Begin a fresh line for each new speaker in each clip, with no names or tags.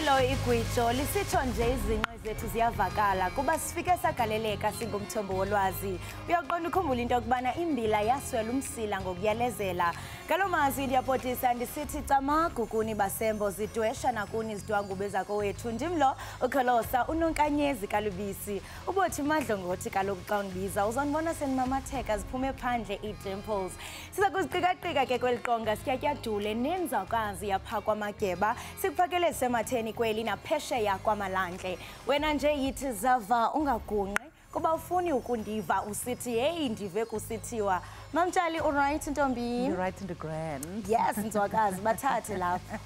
Njalo igwijo lisitsho nje izinqe zethu ziyavakala kuba sifike sagaleleka singumthombo wolwazi. Uyaqonda ukhumbula into yokubana imbila yaswela umsila ngokuyalezela. Ngalomazi ndiyapotisa ndisithi camaguguni basembo zidwesha nakuni zidwangube zakowethu. Ndimlo ukholosa unonkanyezi kalubisi. Ubothi madlongothi kaloku xa undibiza uzonibona senimamatheka ziphume phandle ii-dimples. Siza kuziqika-qika ke kweli qonga sityatyadule nenzakazi yapha kwamadyeba sikufakele sematheni kweli naphesheya kwamalanhle. Wena nje yithi zava ungagunqi kuba ufuni ukundiva usithi hey ndive kusithiwa. Mamtshali alright ntombi?
You're right in the grand.
Yes nzwakazi bathathe lapha.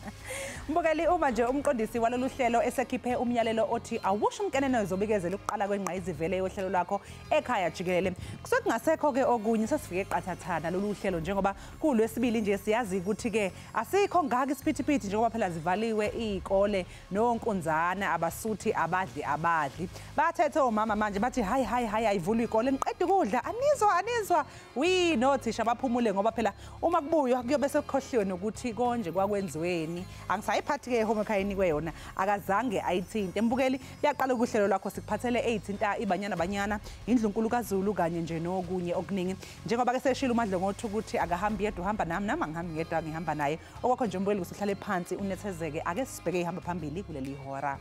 Mbukeli uma nje umqondisi walolu hlelo esekhiphe umyalelo othi awusho umkenene ezobikezela ukuqala kwengqa izivele yohlelo lwakho ekhaya jikelele. Kusuke kungasekho ke okunye sesifike qathathana lolu hlelo njengoba kulwesibili nje siyazi ukuthi ke asikho ngaka isiphithiphithi njengoba phela zivaliwe izikole nonkunzana abasuthi abadli. Bathethe omama manje bathi hayi ayivulwe izikole niqede ukudla anizwa nothisha baphumule ngoba phela uma kubuyo kuyobe sekukhohliwe nokuthi konje kwakwenziweni angisayiphathi ke home ekhayeni kweyona akazange ayithinte. Mbukeli liyaqala ukuhlelo lwakho sikuphathele 8 ibanyana indlunkulu kaZulu kanye nje nokunye okuningi njengoba ke seshila uMadlongothi ukuthi akahambi yedwa uhamba nami angihambi ngedwa ngihamba naye okwakho nje mbukeli kusihlale phansi unethezeke ake sibheke ihamba phambili kuleli hora.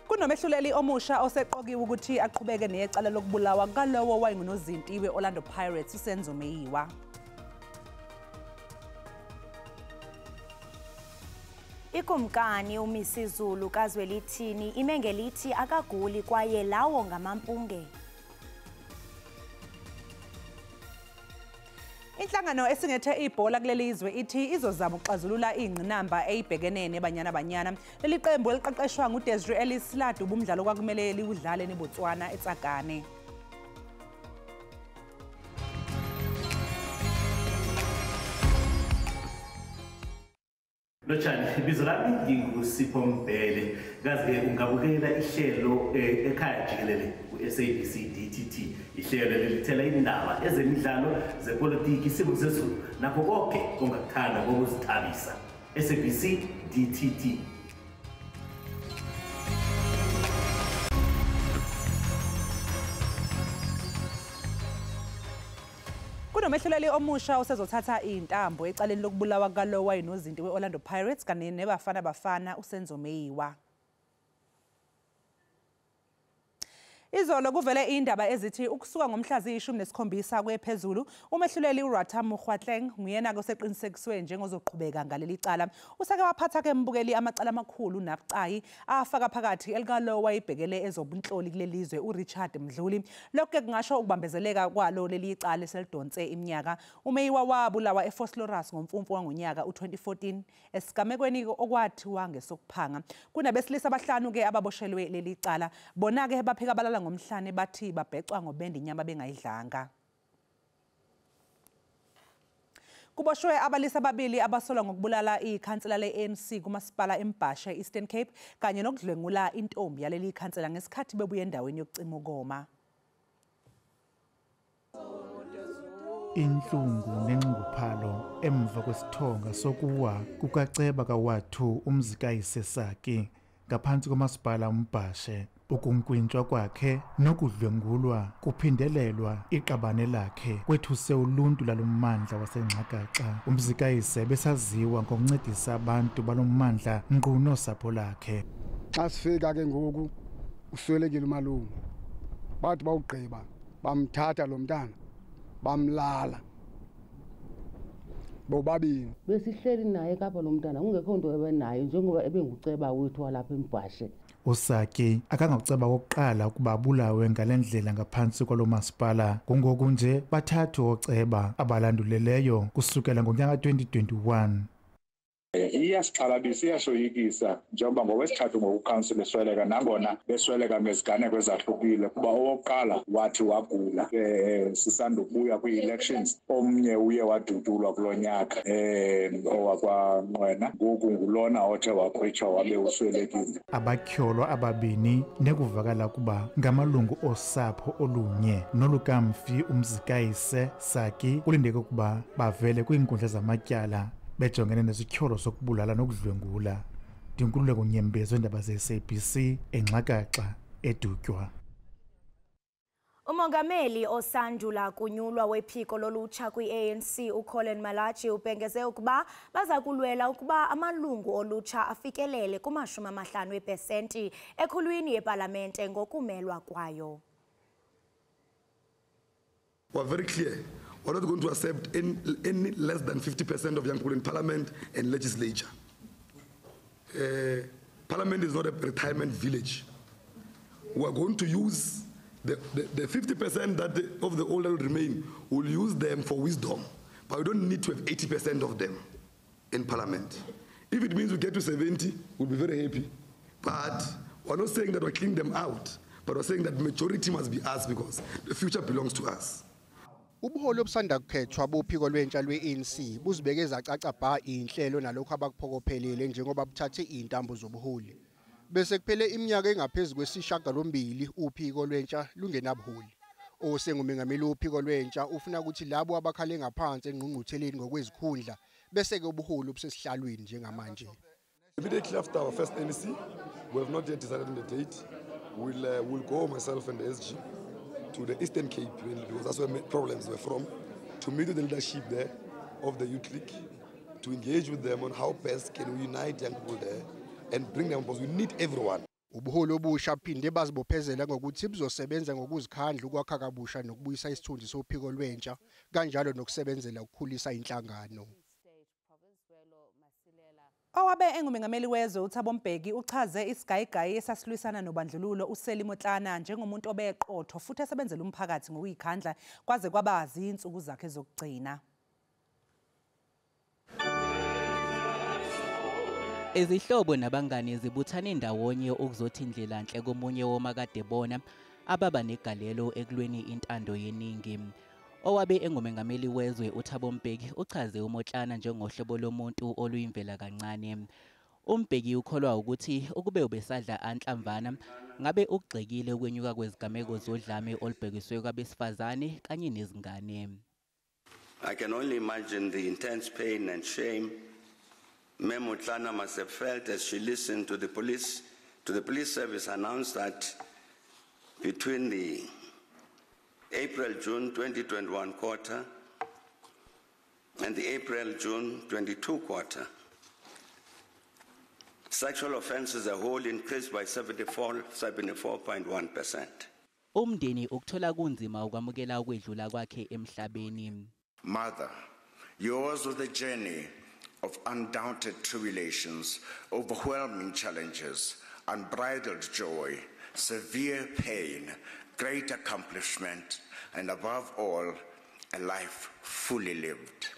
Kunomehluleli omusha oseqokiwe ukuthi aqhubeke necala lokubulawa kalowo wayengunozinti we-Orlando Pirates uSenzo Meyiwa.
Ikumkani uMisizulu kaZwelithini imengelithi akaguli kwaye lawo ngamampunge.
Inhlangano esingethe ibhola kuleli izwe ithi izozama ukuxazulula ingqinamba eyibhekene nebanyana. Leli qembu eliqeqeshwa nguDesiree Ellis laduba umdlalo kwakumele liwudlale neBotswana eTsagane.
Lotshani ibizo lami ngingusipho Mbele kaze ungabukela ihlelo ekhaya jikelele ku-SABC DTT ihlelo lelithela indaba ezemidlalo zepolitiki isimo sezulu nakho konke ongakuthanda kokuzithabisa SABC DTT.
Kunomehluleli omusha osezothatha intambo ecaleni lokubulawa kalowo wayenozinti we-Orlando Pirates kanye nebafana uSenzo Meyiwa. Izolo kuvele indaba ezithi ukusuka ngomhla ziyi-17 kwephezulu umehluleli uRatam Khwatleng nguyena oseqinisekiswe njengozoqhubeka ngaleli cala. Usake waphatha ke mbukeli amacala amakhulu nabucayi afaka phakathi elikalowo wayibhekele ezobunhloli kulelizwe uRichard Mdluli. Lokho ke kungasho ukubambezeleka kwalo leli cala selidonse iminyaka. uMeyiwa wabulawa eFosloras ngomfumfu wangonyaka u2014 esigamekweni okwathiwa ngesokuphanga. Kunabesilisa abahlanu ke ababoshelwe leli cala bona ke baphika balala ngomhlane bathi babhecwa ngobende inyama bengayidlanga. Kuboshwe abalisa ababili abasolwa ngokubulala ikhansela le-ANC kumasipala eMbasha Eastern Cape kanye nokudlwengula intombi yaleli khansela ngesikhathi bebuye endaweni yokucima ukoma.
Inhlungu nenxunguphalo emva kwesithonga sokuwa kukaceba kawathu umzikayise sakhe ngaphansi komasipala uMbashe. Ukunkwintshwa kwakhe nokudlwengulwa kuphindelelwa iqabane lakhe kwethuse uluntu lalommandla waseNxakaxa. Umzikayise besaziwa ngokuncedisa abantu balommandla nkqu nosapho lakhe.
Xa sifika ke ngoku uswelekile umalume bathi bawugqiba bamthatha lo mntana bamlala bobabini.
Besihleli naye kapha lo mntana kungekho nto ebenayo njengoba ebenguceba wethu walapha eMbashe.
Usaki akangakuceba kokuqala ukuba abulawe ngalendlela ngaphansi kwalo masipala. Kungoku nje bathathu oceba abalanduleleyo kusukela ngonyaka 2021.
Iyasixhalabisa iyasoyikisa njengoba ngokwesithathu ngokukhansela esweleka nangona besweleka ngeziganeko ezahlukile kuba owokuqala wathi wagula sisandukubuya kwi-elections omnye uye wadudulwa kulo nyaka owakwanqwena ngoku ngulona othe wakhwitshwa wabe uswelekile.
Abatyholwa ababini nekuvakala kuba ngamalungu osapho olunye nolukamfi umzikayise Saki kulindeke ukuba bavele kwiinkundla zamatyala bejongene nezityholo sokubulala nokudlwengula. Ndinkululeko Nyembezi weendaba ze-SABC eNxakaxa edutywa.
Umongameli osandula kunyulwa wephiko lolutsha kwi-ANC uColin Malachi ubhengeze ukuba baza kulwela ukuba amalungu olutsha afikelele kuma-50% ekhulwini yepalamente ngokumelwa kwayo.
We're very clear. We're not going to accept any less than 50% of young people in parliament and legislature. Parliament is not a retirement village. We're going to use the 50% that of the older will remain, we'll use them for wisdom. But we don't need to have 80% of them in parliament. If it means we get to 70, we'll be very happy. But we're not saying that we're cleaning them out, but we're saying that majority must be us because the future belongs to us.
Ubuholi obusanda kukhethwa bophiko lwentsha lwe-ANC buzibeke zacaca bha inhlelo nalokho abakuphokophelele njengoba buthathe intambo zobuholi. Bese kuphele iminyaka engaphezulu kwesishiyagalombili uphiko lwentsha lungenabuholi. Osengumengameli wophiko lwentsha ufuna ukuthi labo abakhale ngaphansi engqungqutheleni ngokwezikhundla bese ke ubuholi obusesihlalweni njengamanje.
Immediately after our first NEC, we have not yet decided on the date. We'll go myself and the SG to the Eastern Cape because that's where problems were from, to meet with the leadership there of the Youth League, to engage with them on how best can we unite young people there and bring them because we need everyone.
Ubuholi obusha phinde bazibophezela ngokuthi buzosebenza ngokuzikhandla ukwakha kabusha nokubuyisa isithunzi sophiko lwentsha kanjalo nokusebenzela ukukhulisa inhlangano.
Owabe engumengameli wezwe uThabo Mbeki uchaze isigayigayi esasilwisana nobandlululo uSeli Motlana njengomuntu obeqotho futhi esebenzela umphakathi ngokuyikhandla kwaze kwabazi insuku zakhe zokugcina.
Izihlobo nabangani zibuthane ndawonye ukuzothi indlela enhle komunye womakadebona ababa negalelo ekulweni intando yeningi. Owabe engumengameli wezwe uThabo Mbeki uchaze uMotlana njengohlobo lomuntu oluyimvela kancane. Umbeki ukholwa ukuthi ukube ubesadla anhlamvana ngabe ukugxekile ukwenyuka kwezigameko zodlame olubhekiswe kwabesifazane kanye nezingane.
I can only imagine the intense pain and shame Motlana must have felt as she listened to the police service announce that between the April-June 2021 quarter and the April-June 22 quarter, sexual offences as a whole increased by 74.1%.
Umndeni ukuthola kunzima ukwamukela ukwedlula kwakhe emhlabeni.
Mother, yours was the journey of undoubted tribulations, overwhelming challenges, unbridled joy, severe pain, great accomplishment, and above all, a life fully lived.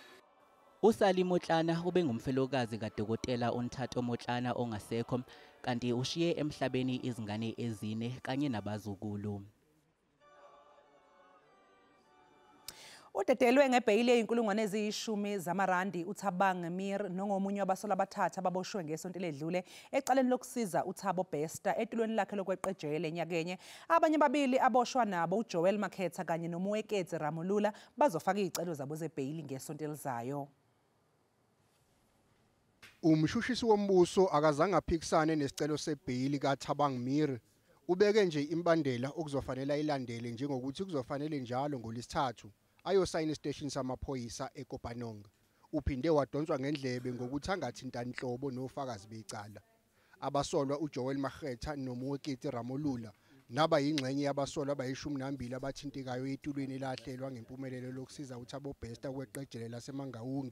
Usali Motlana ubengumfelokazi kaDokotela uNthatho Motlana ongasekho kanti ushiye emhlabeni izingane ezine kanye nabazukulu.
Udedelwe ngebheyili eyinkulungwane eziyishumi zamarandi uThabang Mir nongomunye wabasola abathathu ababoshwe ngesonto ledlule ecaleni lokusiza uThabo Bester etulweni lakhe lokweqejele nyakenye. Abanye babili aboshwa nabo uJoel Makhetha kanye noMuekezi Ramolula bazofaka izicelo zabo zebheyili ngesonto elizayo.
Umshushisi wombuso akazange aphikisane nesicelo sebheyili kaThabang Mir. Ubeke nje imbandela okuzofanele ilandele njengokuthi kuzofanele njalo ngoLesithathu ayosayina istation samaphoyisa eKopanong. Uphinde wadonswa ngendlebe ngokuthi angathinta inhlobo nofakazi becala. Abasolwa uJoel Makhetha noMuekezi Ramolula naba yingxenye yabasolwa abayishumi nambili abathintekayo etulweni elahlelwa ngempumelelo lokusiza uThabo Bester kweqejele laseMangaung.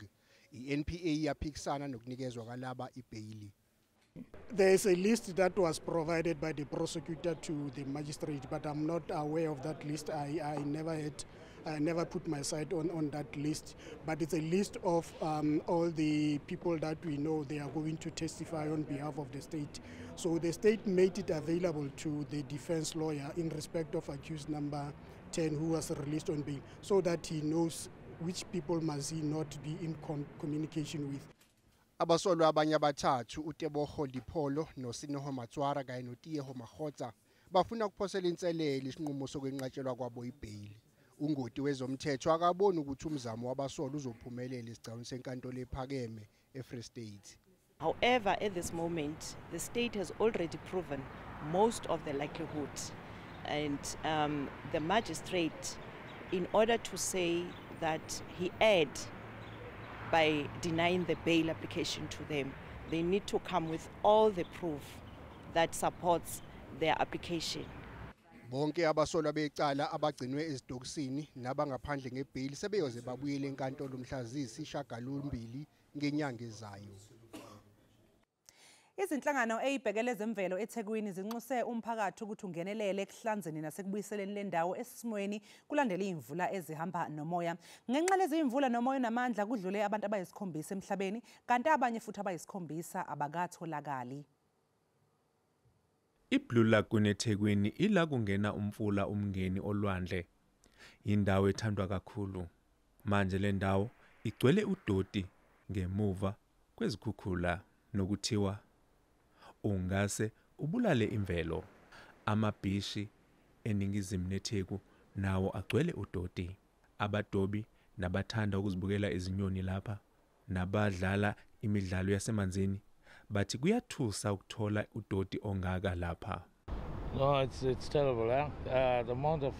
I-NPA yaphikisana nokunikezwa kalaba ibheyili.
There is a list that was provided by the prosecutor to the magistrate, but I'm not aware of that list. I never had I never put my side on that list, but it's a list of all the people that we know they are going to testify on behalf of the state. So the state made it available to the defense lawyer in respect of accused number 10 who was released on bail, so that he knows which people must he not be in communication with.
Abasolwa abanye abathathu uTebogo Dipholo noSinoho Matswara kanye noTieho Magotsa bafuna ukuphosela inselele isinqumo sokwenqatshelwa kwabo ibhayili. Ungoti wezomthetho akaboni ukuthi umzamo wabasolwa uzophumelela isigcawu senkantolo ephakeme eFree State.
However, at this moment, the state has already proven most of the likelihood, and the magistrate, in order to say that he erred by denying the bail application to them, they need to come with all the proof that supports their application.
Bonke abasolwa becala abagcinwe ezidokisini nabangaphandle ngebhayili sebeyoze babuyele enkantolo mhla ziyisishiyagalombili ngenyanga ezayo.
Izinhlangano ezibhekele zemvelo eThekwini zinxuse umphakathi ukuthi ungenelele ekuhlanzeni nasekubuyiseleni lendawo esimweni kulandela imvula ezihamba nomoya. Ngenxa lezi imvula nomoya namandla kudlule abantu abayisikhombisa emhlabeni, kanti abanye futhi abayisikhombisa abakatholakali.
iBlue Lagoon eThekwini ila kungena umfula umngeni olwandle. Indawo ethandwa kakhulu. Manje le ndawo igcwele udoti ngemuva kwezikhukhula nokuthiwa ungase ubulale imvelo. Amabhishi eningizimu neTheku nawo agcwele udoti. Abadobi nabathanda ukuzibukela izinyoni lapha nabadlala imidlalo yasemanzini bathi kuyathusa ukuthola udoti ongaka lapha.
No, it's terrible. The amount of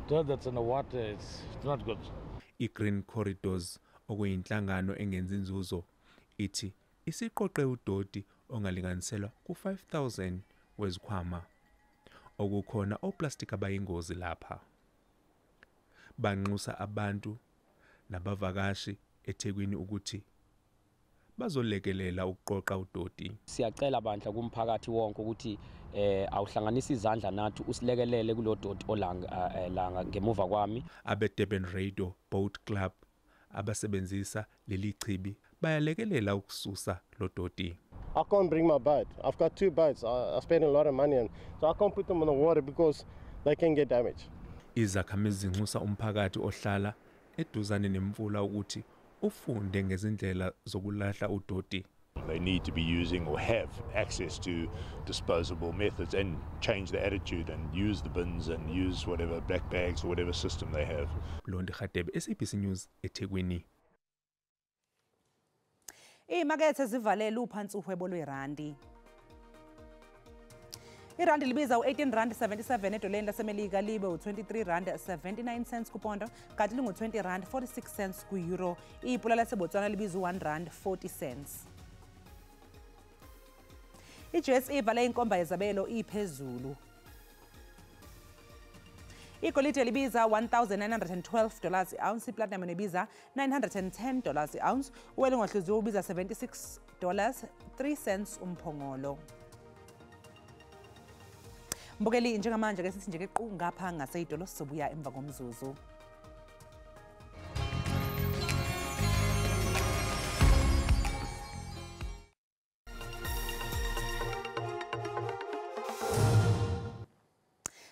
dirt that's in the water, it's not good.
I-Green Corridors okuyinhlangano engenza inzuzo ithi isiqoqe udoti ongalinganiselwa ku-5,000 wezikhwama. Okukhona oplastic abayingozi lapha. Banxusa abantu nabavakashi eThekwini ukuthi bazolekelela ukuqoqa udoti.
Siyacela bandla kumphakathi wonke ukuthi awuhlanganisa izandla nathi usilekelele kulodoti olanga ngemuva kwami.
Abe-Durban Radio Boat Club abasebenzisa leli chibi bayalekelela ukususa lodoti.
I can't bring my boat. I've got 2 boats. I spend a lot of money on, so I can't put them on the water because they can get damaged.
Izakhamizi zinxusa umphakathi ohlala eduzane nemfula ukuthi ufunde ngezindlela zokulahla udoti.
They need to be using or have access to disposable methods and change the attitude and use the bins and use whatever black bags or whatever system they have.
Londi Khatebe, SABC News, eThekwini.
Imakethe zivalele uphansi uhwebo lwerandi. Irandi libiza u-18.77 edoleni lasemelika libe u-23.79 kupondo, kanti lingu-20.46 ku-euro. Ipula laseBotswana libiza u-1.40. I-JSE ivale inkomba yezabelo iphezulu. Igolide libiza $1,912 i-ounce, iplatinum libiza $910 i-ounce, uwele ngohluziyo ubiza $76.03 umphongolo. Mbukeli njengamanje ke sithi nje ke qhu ngapha ngaseyidolo sizobuya emva komzuzu.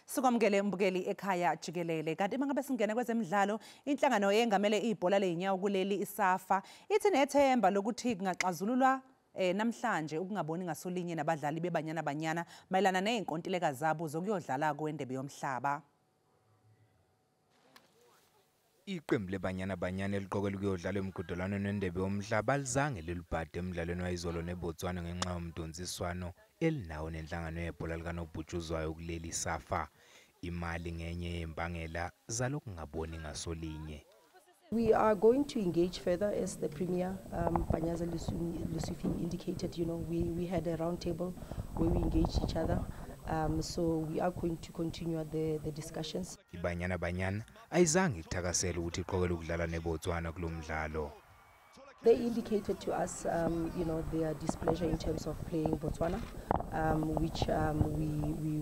Sikwamukele mbukeli ekhaya Jikelele. Kanti mangabe singena kwezemidlalo, inhlangano yengamele ibhola leinyawo kuleli isafa ithi nethemba lokuthi kungaxazululwa namhlanje ukungaboni ngasolinye nabadlali bebanyana mayelana nezinkontileka zabo zokuyodlala kwendebe yomhlaba.
Iqembu lebanyana eliqokelwe ukuyodlala emqhudelwaneni nendebe yomhlaba alizange lilibhade emidlalweni wayizolo neBotswana ngenxa yomdonsiswano elinawo nenhlangano yebhola likanobhutshuzwayo kuleli isafa. Imali ngenye yembangela zalokungaboni ngasolinye.
We are going to engage further, as the Premier Panyaza Lusufi indicated. You know, we had a round table where we engaged each other. So we are going to continue the discussions.
Ibanyana ayizange ikuthakasela ukuthi iqokelwe ukudlala neBotswana kulomdlalo.
They indicated to us, their displeasure in terms of playing Botswana, which we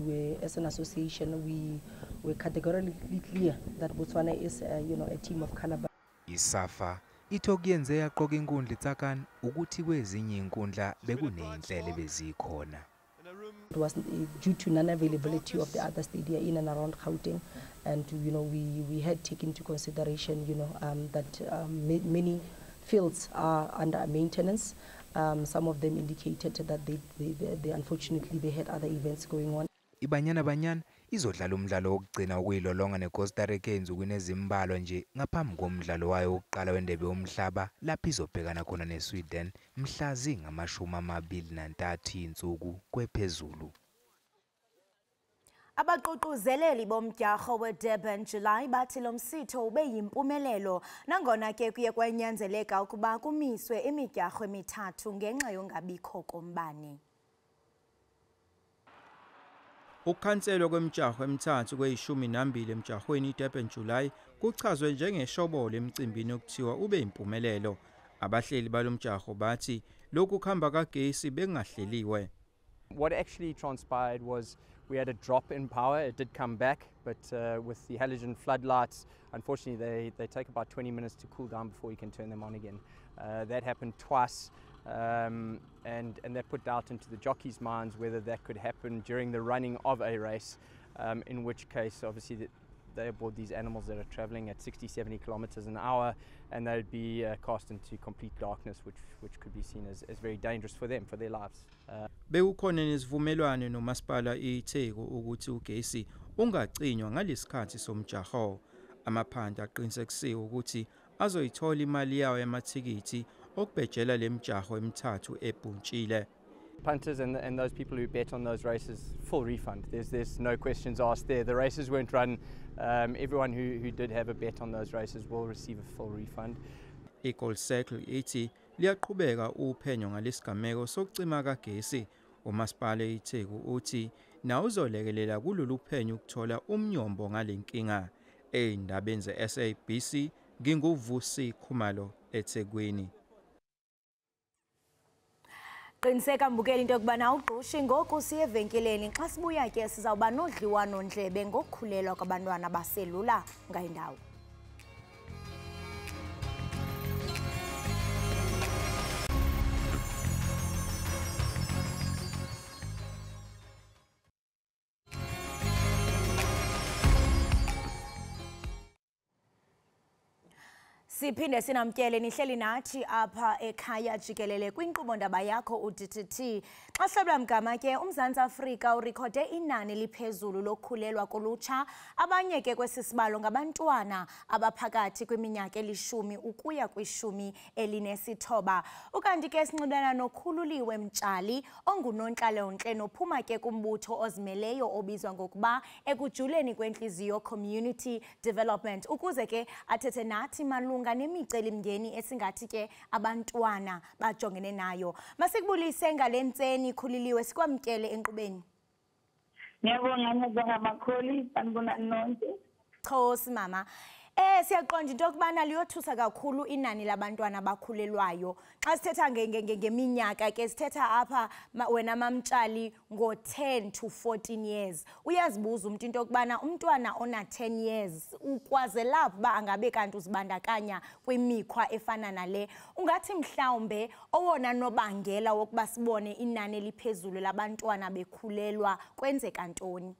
were, as an association, we were categorically clear that Botswana is, a team of caliber.
ISAFA itho kuyenze yaqoka inkundla itsakani ukuthi kwezinye inkundla bekuneyinhlelo bezikhona.
It was due to non-availability of the other stadia in and around Gauteng, and we had taken into consideration that many fields are under maintenance. Some of them indicated that they unfortunately they had other events going on.
iBanyana Banyana izodlala umdlalo wokugcina ukuyilolonga neCosta Rica ensukwini ezimbalwa nje ngaphambi komdlalo wayo wokuqala wendebe yomhlaba lapho izobhekana khona neSweden mhla zingama-23 insuku kwephezulu.
Abagqugquzeleli bomdyarho weDurban July bathi lo msitho ube yimpumelelo nangona ke kuye kwanyanzeleka ukuba kumiswe imidyarho emithathu ngenxa yongabikho kombane.
Ukukhanselwa kwemjaho emithathu kwe-12 emjahweni iDurban July kuchazwe njengeshobolo emcimbini okuthiwa ube impumelelo. Abahleli balomjaho bathi lokhu kuhamba kagesi bengahleliwe.
What actually transpired was we had a drop in power. It did come back, but with the halogen floodlights, unfortunately they take about 20 minutes to cool down before you can turn them on again. That happened twice. And that put doubt into the jockeys' minds whether that could happen during the running of a race, in which case obviously they aboard these animals that are travelling at 60-70 kilometers an hour, and they'd be cast into complete darkness, which could be seen as very dangerous for them, for their lives.
Bekukhona nesivumelwano nomasipala iTheku ukuthi ugesi ungacinywa ngalesikhathi somjaho. Amaphandle aqinisekisiwe ukuthi azoyithola imali yawo yamathikithi okubhejela lemjaho emithathu ebhuntshile.
Punters and those people who bet on those races, full refund. There's no questions asked there. The races weren't run. Everyone who did have a bet on those races will receive a full refund.
IGold Circle ithi liyaqhubeka uphenyo ngalesigameko sokucima kagesi. Umasipala iTheku uthi nawo uzolekelela kulolu phenyo ukuthola umnyombo ngalenkinga. Ey'ndabeni ze-SABC nginguvusi Khumalo eThekwini.
Qiniseka mbukeli into yokubana awugqushi ngoku siye evenkileni xa sibuya ke sizawuba nodliwano ndlebe ngokukhulelwa kwabantwana baselula ngayindawo. Siphinde sinamtyele nihleli nathi apha ekhaya jikelele kwinkqubo ndaba yakho uDTT. Xa hlabla mgama ke uMzantsi Afrika urekhode inani liphezulu lokukhulelwa kolutsha, abanye ke kwesisibalo ngabantwana abaphakathi kwiminyaka eli-10 ukuya kwi-19. Ukanti ke sinxibelelana nokhululiwe Mtshali ongunontlalo-ntle nophuma ke kumbutho ozimeleyo obizwa ngokuba ekujuleni kwentliziyo Community Development ukuze ke athethe nathi malunga nemicelimngeni esingathi ke abantwana bajongene nayo. Masikubulise ngalentseni khuliliwe sikwamkele enkqubeni.
Ngiyabonga makholi sanibonani nonke.
Khosi mama. Siyaqonda into yokubana liyothusa kakhulu inani labantwana abakhulelwayo. Xa sithetha ngeminyaka ke sithetha apha wena Mamtshali ngo-10 to 14 years. Uyazibuza umuntu into yokubana umntwana ona 10 years ukwaze lapho ba angabe kanti uzibandakanya kwimikhwa efana nale. Ungathi mhlawumbe owona nobangela wokuba sibone inani eliphezulu labantwana bekhulelwa kwenzeka ntoni?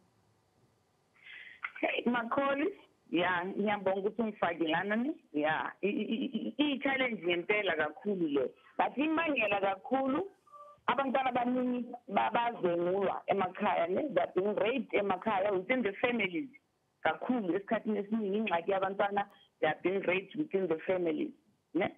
Makholi ya ngiyabonga ukuthi ngifakilana ni ya i-challenge ngempela kakhulu le but imbangela kakhulu abantwana abaningi bazengulwa emakhaya ne that being raped emakhaya within the families kakhulu esikhathini esiningi ingxaki yabantwana they are being raped within the families ne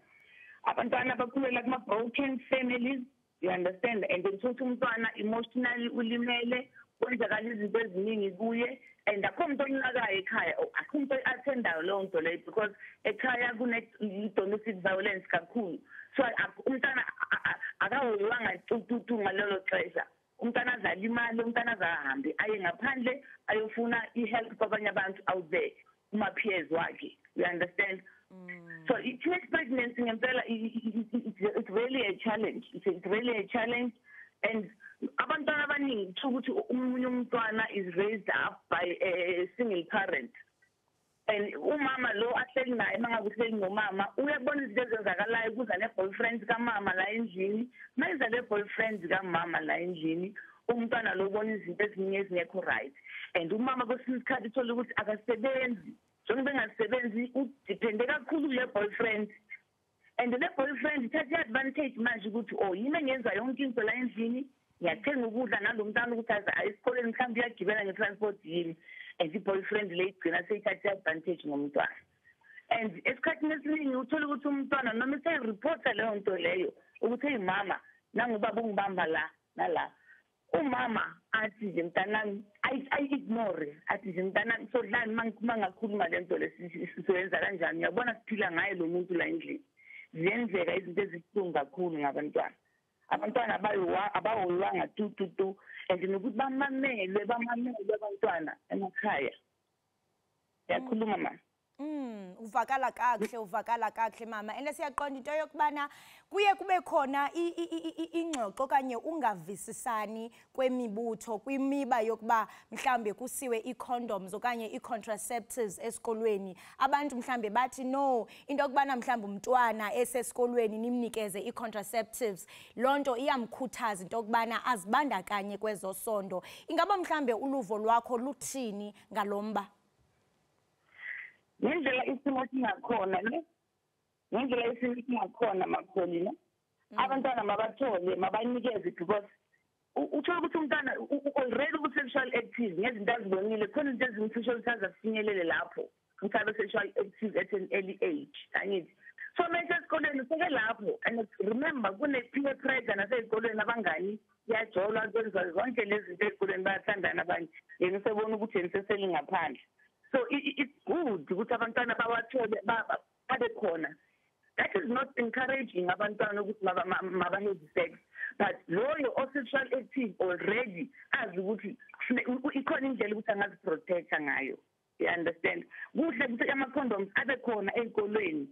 abantwana bakhulela kuma broken families, you understand, and then futhi umntwana emotionally ulimele kwenzakala izinto eziningi kuye and akho umuntu onakayo ekhaya akho umuntu athendayo leyo nto leyo because ekhaya kune-domestic violence kakhulu so umntana akahoyiwanga tututu ngalelo xesha umntana azalimali umntana azahambe aye ngaphandle ayofuna i-help kwabanye abantu out there kuma-peers wakhe, you understand. So teenage pregnancy it's really a challenge. It's really a challenge, and abantwana abaningi ukuthi umunye umntwana is raised up by a single parent. And umama lo ahleli naye mangabe uhleli ngomama uyabona izinto ezenzakalayo kuza ne-boyfriend kamama la endlini mayiza le-boyfriend kamama la endlini umntwana lo ubona izinto eziningi ezingekho right and umama kwesinye isikhathi uthola ukuthi akasebenzi njengoba engasebenzi udepende kakhulu kule boyfriend and le boyfriend ithatha i-advantage manje ukuthi oh yini engenza yonke into la endlini ngiyathenga ukudla nalo mntwana ukuthi aze esikoleni mhlawumbe uyagibela nge-transport yini and i-boyfriend le igcina seyithatha i-advantage ngomntwana and esikhathini esiningi uthola ukuthi umntwana noma eseyiripota leyo nto leyo ukuthi hey mama nangubaba ungibamba la nala umama athi nje mntanami ayi-ignore athi nje mntanami so dlani mangakhuluma le nto lesizoyenza kanjani uyabona siphila ngaye lo muntu la endlini ziyenzeka izinto ezibuhlungu kakhulu ngabantwana abantwana abaholwanga tu and nokuthi bamamelwe abantwana emakhaya yakhuluma mama
uvakala kakuhle mama and siyaqonda into yokubana kuye kube khona ingxoxo kanye ungavisisani kwemibutho kwimiba yokuba mhlambe kusiwe i-condoms okanye i-contraceptives esikolweni abantu mhlambe bathi no into yokubana mhlambe umntwana esesikolweni nimnikeze i-contraceptives lonto iyamkhuthaza into yokubana azibandakanye kwezosondo ingaba mhlambe uluvo lwakho luthini ngalomba
ngendlela isimo singakhona ne ngendlela isimo singakhona makholi ne abantwana mabathole mabanikeze because uthola ukuthi umntwana already ku-sexual active ngezinto azibonile khona into ezimfisha ukuthi azafinyelele lapho ukuthi abe sexual active at an early age angithi so manje esikoleni useke lapho and remember kune-peer pressure nasey'kolweni abangani kuyajolwa kwenziwa zonke lezi zinto ey'kolweni bayathandana abanye yena usebona ukuthi yena seseli ngaphandle. So it's good ukuthi abantwana bawathole babe khona. That is not encouraging abantwana ukuthi maba-have sex, but loyo o-sexual active already azi ukuthi ikhona indlela ukuthi angaziprotecta ngayo. You understand? Kuhle ukuthi ama-condoms abe khona ey'kolweni.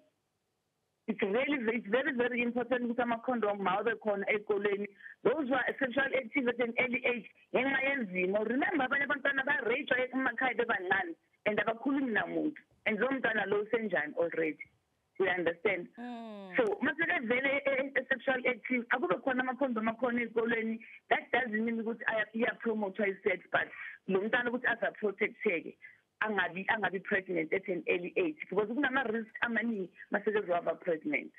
It's very, very important ukuthi ama-condom mawabe khona ey'kolweni. Those who are sexually active at an early age, ngenxa yezimo. Remember abanye abantwana ba-rape emakhaya bebancane and abakhulumi namuntu. And lo mntwana lo usenjani already. You understand? So maseke vele sexual active akube khona ama-condom akhona ey'kolweni. That doesn't mean ukuthi iya-promote i-sex, but lo mntwana ukuthi aza-protecteke. Angabi pregnant at an early age because kunama-risk amaningi masekezwaba pregnant.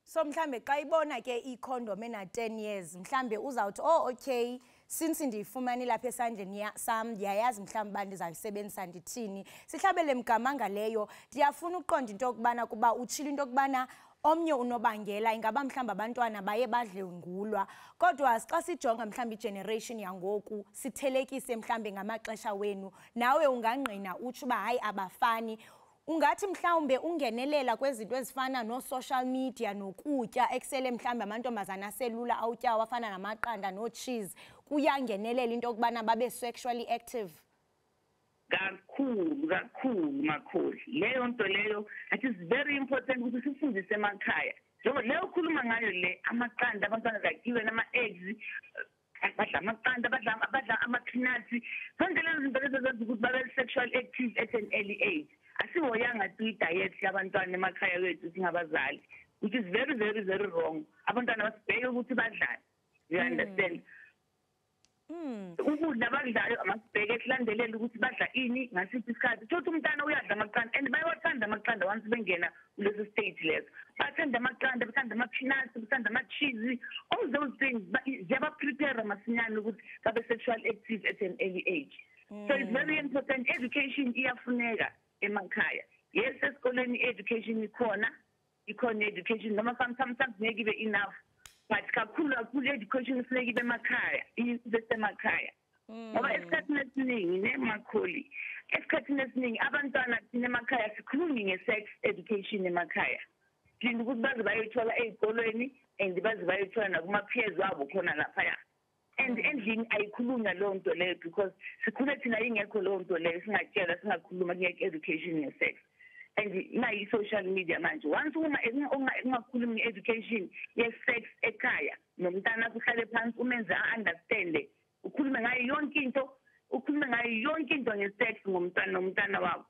So mhlambe xa ibona ke i-condom ena 10 years mhlambe uzawuthi oh okay since ndiyifumane lapha esandleni sam ndiyayazi mhlambe uba ndizayisebenzisa ndithini sihlabele mgamanga leyo ndiyafuna uqonda into yokubana kuba utshilo into yokubana omnye unobangela ingaba mhlamba abantwana baye badlwengulwa kodwa xa sijonga mhlamba igeneration yangoku sithelekise mhlambe ngamaxesha wenu nawe ungangqina utsho uba hayi abafani ungathi mhlawumbe ungenelela kwezinto ezifana no-social media nokutya ekusele mhlawumbe amantombazana aselula awutyawo afana namaqanda no-cheese kuyangenelela into yokubana babe sexually active?
Kakhulu makholi leyo nto leyo it is very important ukuthi sifundise emakhaya njengoba leyo ukhuluma ngayo le amaqanda abantwana zakiwe nama-eggs badla amaqanda badla ama-peanuts zonke lezo zinto lezo zenza ukuthi babe sexual active at an early age asihoyanga tu i-diet yabantwana emakhaya wethu singabazali which is very, very, very wrong. Abantwana basibheke ukuthi badlani. You understand? Ukudla abadlayo amasibheke silandelele ukuthi badla ini ngasiphi isikhathi. Thothi umntana uyadla amaqanda and bayawathanda amaqanda once bengena kulesi stage leso. Bathanda amaqanda, bathanda ama-peanuts, bathanda ama-cheese. All those things ziyaba-prepare masinyane ukuthi babe sexual active at an early age. So it's very important. Education iyafuneka emakhaya. Yes, esikoleni education ikhona education noma sometimes ngeke ibe enough. But kakhulu education ifuneka ibe emakhaya, emakhaya. Ngoba esikhathini esiningi nemakholi, esikhathini esiningi abantwana thina emakhaya sikhulumi nge-sex education emakhaya. Thina ukuthi baze bayithola ey'kolweni and baze bayithola nakuma-peers wabo khona laphaya. And endlini ayikhulunywa leyo nto leyo because sikhule thina ingekho leyo nto leyo singatshela singakhuluma kungekho education nge-sex. and nayi social media manje once ungakhulumi education ye-sex ekhaya nomntana kuhlale phansi umenza understand ukhulume ngayo yonke into nge-sex nomntana wakho.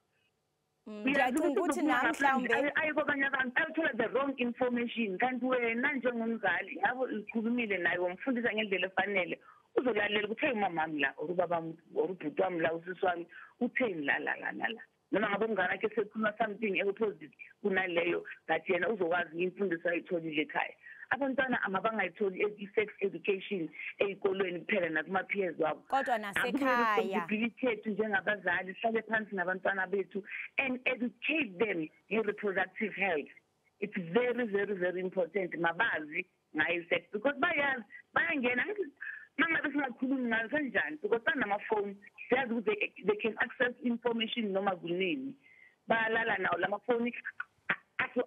Ngiyacunga ukuthi namhlawumbe
ayikho abanye abantu ayothola the wrong information kanti wena njengomzali ngabo ukhulumile naye wamfundisa ngendlela efanele uzolalela ukuthi hey umamami la ubabami ubhuti wami la usisi wami utheni la noma ngabe umngane akhe sekhuluma something opposite kunaleyo that yena uzokwazi imfundiso ayitholile ekhaya. Abantwana amabangayitholi i-sex education ezikolweni kuphela nakuma-peers wabo
kodwa nasekhaya
responsibility yethu njengabazali sihlale phansi nabantwana bethu and educate them in reproductive health. It's very, very, very important mabazi ngayo sex because bayangena mangabe singakhulumi ngayo kanjani because banamafoni siyazi ukuthi they can access information noma kunini bayalala nawo lamafoni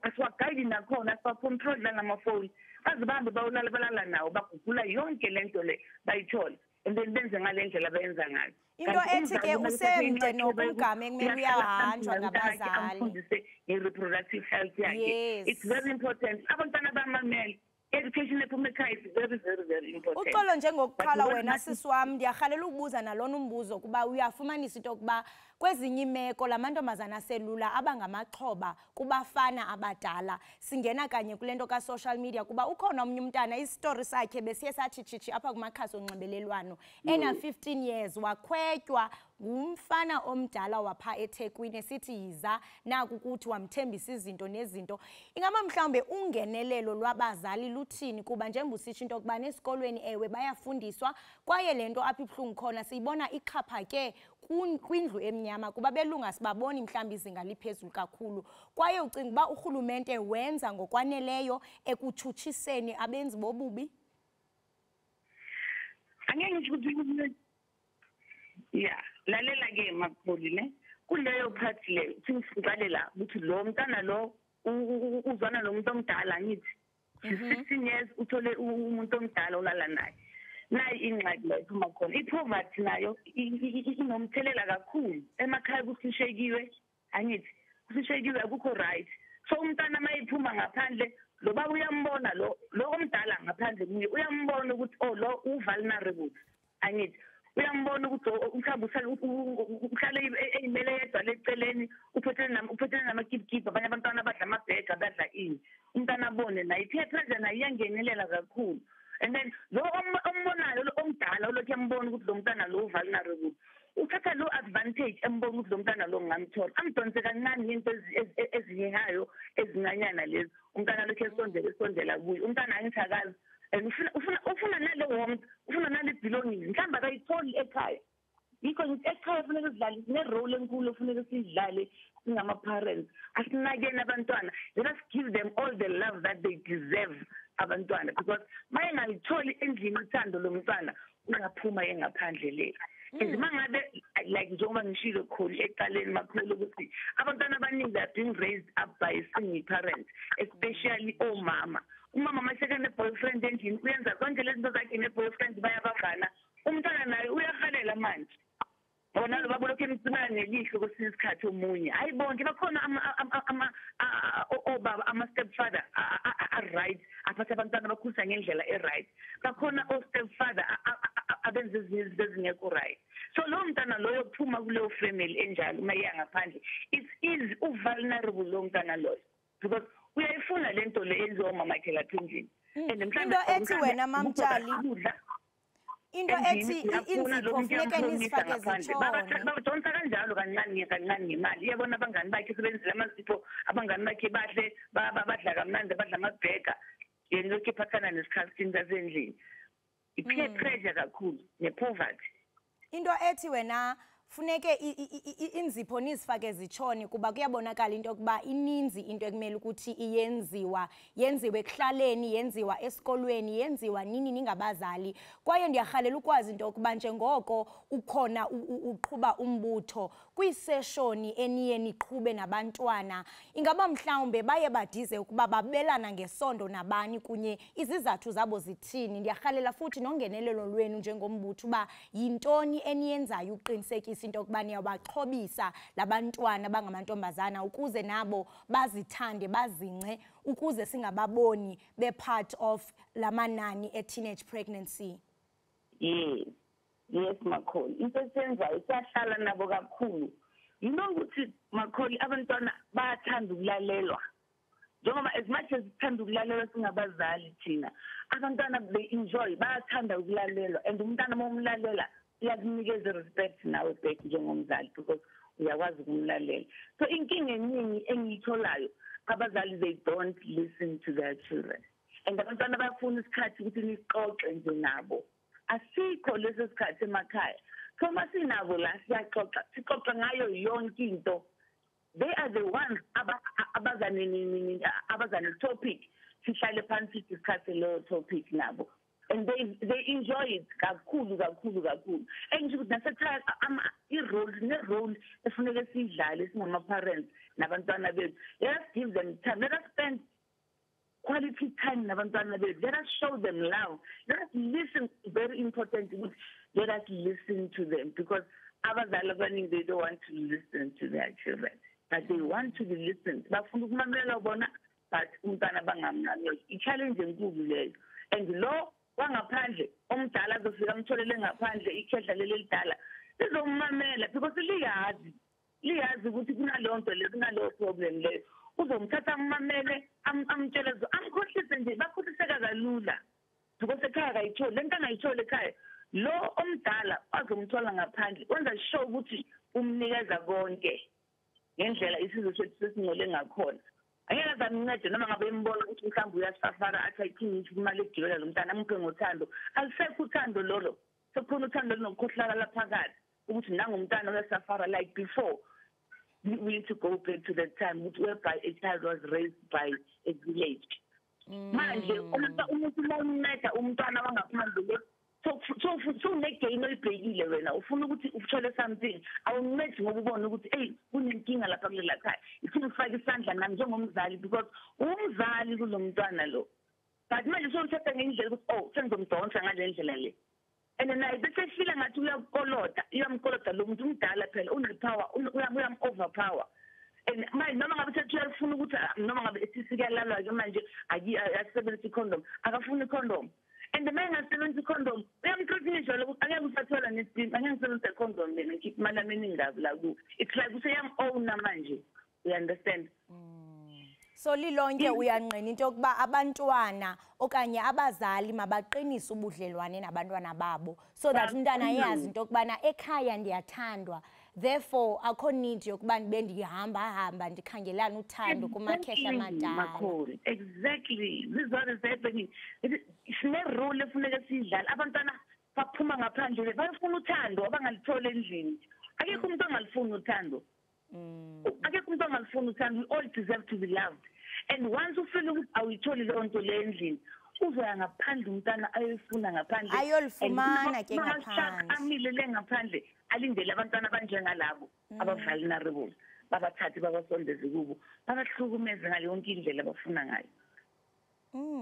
asiwagayidi nakhona asiwacontrol namafoni bazibambe balala nawo bagugula yonke lento le bayithola and then benze ngale ndlela abayenza ngayo.
Into ethi ke usemde nokumgame kumele uyahanjwa ngabazali
afundise nge-reproductive health yakhe. It's very important abantwana bamamele education ephuma ekhaya is very, very, very important.
Uxolo njengokuqala wena sisi wami ndiyahalela ukubuza nalona umbuzo kuba uyafumanisa into yokuba kwezinye imeko lamantombazana aselula abangamaxhoba kubafana abadala singena kanye kule nto ka-social media kuba ukhona omnye umntana isitori sakhe besiye sathi chichi apha kumakhasi onxibelelwano ena 15 years wakhwetywa ngumfana omdala wapha eThekwini esithi yiza naku ukuthi wamthembisa izinto nezinto. Ingaba mhlawumbe ungenelelo lwabazali luthini kuba njengoba usitsho into yokuba esikolweni ewe bayafundiswa kwaye lento apha ibhlungu khona siyibona ixhaphake kwindlu emnyama kuba belunga sibaboni mhlawumbe izinga liphezulu kakhulu kwaye ucinga uba urhulumente wenza ngokwaneleyo ekutshutshiseni abenzi bobubi?
Angeke ngisho ukuthi yeah lalela ke makhulu ne kuleyo part le siqale la ukuthi lo mntana lo uzwana nomuntu omdala ngithi 16 years uthole umuntu omdala olala naye nayi ingxaki la iphuma khona i-poverty nayo inomthelela kakhulu emakhaya kusishekiwe angithi kusishekiwe akukho right so umntana mayiphuma ngaphandle lo baba uyambona lo omdala ngaphandle kuye uyambona ukuthi oh lo vulnerable angithi uyambona ukuthi uhlale eyimele yedwa leceleni uphethe namakipkipa abanye abantwana badla amabhega badla ini umntana abone naye i-peer pressure nayo iyangenelela kakhulu and then lo ombonayo lo omdala olokhu yambona ukuthi lo mntana lo vulnerable uthatha lo advantage embona ukuthi lo mntana lo ngamthola amdonse kancane into ezihehayo ezincanyana lezi umntana lokhu esondela kuye umntana angithakazi and ufuna nale warmth ufuna nale belonging mhlawumbe akayitholi ekhaya yikho ngithi ekhaya kufanele sidlale ne-role enkulu ofuneka sidlale singama-parents asinakeni abantwana let us give them all the love that they deserve abantwana because maye ngayitholi endlini uthando lo mntwana uyaphuma engaphandle le and mangabe like njengoba ngishilo khona eqaleni makhulu ukuthi abantwana abaningi are being raised up by single parents especially omama umama maseke ne-boyfriend endlini uyenza konke lezi zinto zakhe ne-boyfriend bayabangana umntwana naye uyahalela manje bona lo babo lokhu emcimana nelihlo kwesinye isikhathi omunye hayi bonke bakhona obaba ama-stepfather a-right aphathe abantwana bakhulisa ngendlela e-right bakhona o-stepfather abenza ezinye izinto ezingekho right so lowo mntana loyo kuphuma kuleyo family enjalo uma iya ngaphandle it's easy uvulnerable lowo mntana loyo because uyayifuna lento le enziwa umamakhe lapha endlini and
into ethi wena mamtshali into ethi inzipho funeke nizifake zitshone
badonsa kanjalo kancane ngemali iyabona abangani bakhe sebenzile amazipho abangani bakhe bahle badla kamnandi badla amabheka yena lokhu ephathana nesikhathi zasendlini i-peer pressure kakhulu ne-poverty.
Into ethi wena funeke inzipho nizifake zitshone kuba kuyabonakala into yokuba ininzi into ekumele ukuthi yenziwe ekuhlaleni yenziwa esikolweni yenziwa nini ningabazali kwaye ndiyahalela ukwazi into yokuba njengoko ukhona uqhuba umbutho kwiseshoni eniye niqhube nabantwana ingaba mhlawumbe baye badize ukuba babelana ngesondo nabani kunye izizathu zabo zithini ndiyahalela futhi nongenelelo lwenu njengombutho uba yintoni eniyenzayo uqinisekisa uyaqiniseka into okubani yabaxhobisa labantwana bangamantombazana ukuze nabo bazithande bazince ukuze singababoni be part of lamanani e-teenage pregnancy.
Yes Makholi into esenzayo siyahlala nabo kakhulu ukuthi Makholi abantwana bayathanda ukulalelwa njengoba as much as sithanda ukulalelwa singabazali thina abantwana they enjoy bayathanda ukulalelwa and umntana momlalela uyakunikeza respect nawe back njengomzali because uyakwazi ukumlalela. So inkinga eningi engiyitholayo abazali they don't listen to their children and abantwana bayafuna isikhathi ukuthi nixoxe nje nabo asikho leso sikhathi emakhaya. So masinabo la siyaxoxa sixoxa ngayo yonke into. They are the ones abazane topic sihlale phansi discuss lo topic nabo and they enjoy it kakhulu and nje nasekhaya i-role efuneka sidlale singama parents nabantwana bethu. Let us give them time, let us spend quality time nabantwana bethu, let us show them love, let us listen. Very important, let us listen to them because abazali abaningi they don't want to listen to their children but they want to be listened. Bafuna ukumamela bona but umntana bangamnameli. I-challenge enkulu leyo and lo wangaphandle omdala azofika amtholele ngaphandle ikhehla leli lidala lizommamela because liyazi ukuthi kunalonto le kunalo problem leyo uzomthatha ammamele amtshele amkhohlise nje bakhohliseka kalula because ekhaya kayitholi lento angayitholi ekhaya lo omdala azomthola ngaphandle wenza show ukuthi umnikeza konke ngendlela isizwe sethu sesingcole ngakhona. Angeke azamncede noma ngabe imbona ukuthi mhlawumbe uyasafara athi ayithingi imali egibelela lo mntana amuphe ngothando. Alisekho uthando lolo sekukhona uthando lokukhohlakala phakathi ukuthi nangumntana uyasafara like before. We need to go back to the time whereby a child was raised by a village. Manje umuntu mawunceda umntwana wangaphandle so negain oyibhekile wena ufuna ukuthi uthole something awuncedi ngoba ubona ukuthi hey kunenkinga lapha kulela khaya ifuna ufake isandla nami njengomzali because umzali kulomntwana lo but manje sothatha ngendlela ukuthi sengizomdonsa ngale ndlela le and naye bese feel ngathi uyamkolota lo muntu umdala phela unepower uyam-overpower and manje noma ngabe sethu uyafuna ukuthi noma ngabe sisikelalwa ke manje asebenzisa i-condom akafuni i-condom and the man has 70 condom. It's like we say I'm own manje. You understand?
So lilonke uyanqina into yokuba abantwana okanye abazali mabaqinise ubudlelwane nabantwana babo so that umntana yazi into yokubana ekhaya ndiyathandwa. Therefore akho need yokuba ndibe ndihamba ndikhangelana uthando kumakhehla amadala.
Exactly. This is what is happening. Sine role efuneka sidlala. Abantwana baphuma ngaphandle bayafuna uthando abangalithole endlini. Akekho umuntu ongalifuni uthando. Akekho umuntu ongalifuni uthando. We all deserve to be loved. And once you feel ukuthi awuyitholi leyo nto le endlini uzoya ngaphandle umntana ayofuna ngaphandle
ayolifumana ke ngaphandle
amilele ngaphandle alindele abantwana abanjengalabo aba-vulnerable babathathe babasondeze kubo babahlukumeze ngale yonke indlela abafuna ngayo.